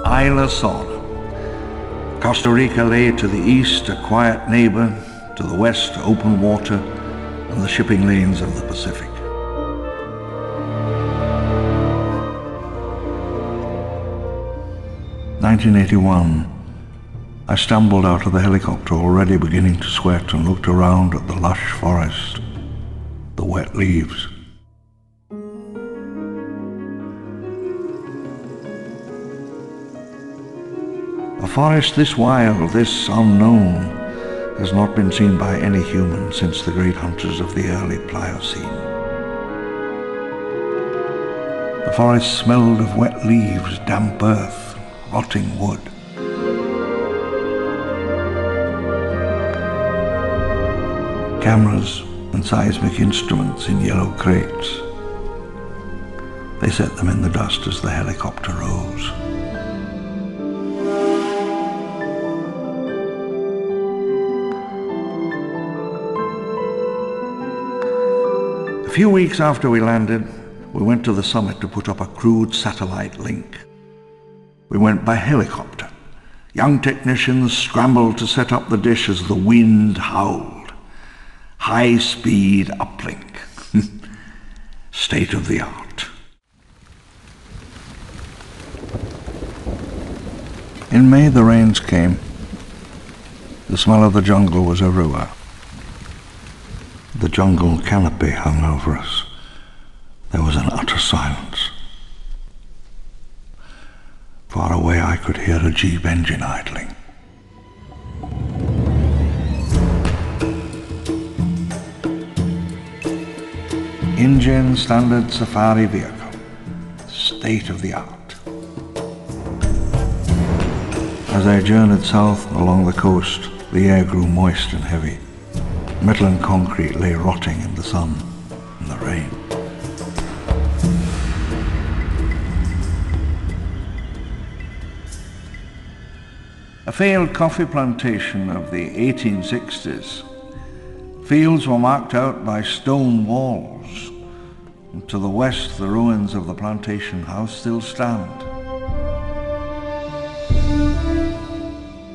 Isla, Sorna. Costa Rica lay to the east, a quiet neighbor, to the west, open water and the shipping lanes of the Pacific. "1981, I stumbled out of the helicopter, already beginning to sweat, and looked around at the lush forest, the wet leaves. A forest this wild, this unknown, has not been seen by any human since the great hunters of the early Pliocene. The forest smelled of wet leaves, damp earth, rotting wood. Cameras and seismic instruments in yellow crates. They set them in the dust as the helicopter rose. A few weeks after we landed, we went to the summit to put up a crude satellite link. We went by helicopter. Young technicians scrambled to set up the dish as the wind howled. High-speed uplink. State of the art. In May, the rains came. The smell of the jungle was everywhere. The jungle canopy hung over us. There was an utter silence. Far away, I could hear a jeep engine idling. InGen standard safari vehicle, state of the art. As I journeyed south along the coast, the air grew moist and heavy. Metal and concrete lay rotting in the sun and the rain. A failed coffee plantation of the 1860s. Fields were marked out by stone walls, and to the west the ruins of the plantation house still stand.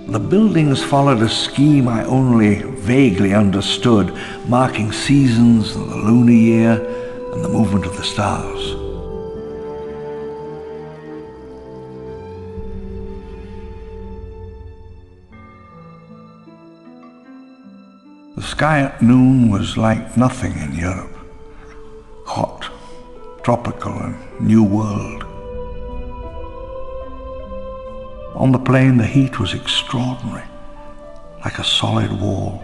The buildings followed a scheme I only vaguely understood, marking seasons and the lunar year and the movement of the stars. The sky at noon was like nothing in Europe. Hot, tropical, and new world. On the plain, the heat was extraordinary, like a solid wall.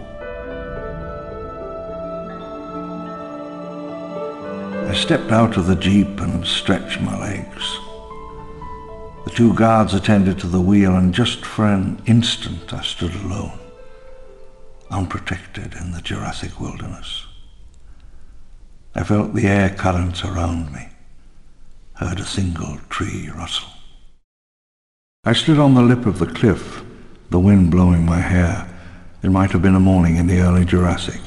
I stepped out of the jeep and stretched my legs. The two guards attended to the wheel, and just for an instant I stood alone, unprotected in the Jurassic wilderness. I felt the air currents around me, heard a single tree rustle. I stood on the lip of the cliff, the wind blowing my hair. It might have been a morning in the early Jurassic.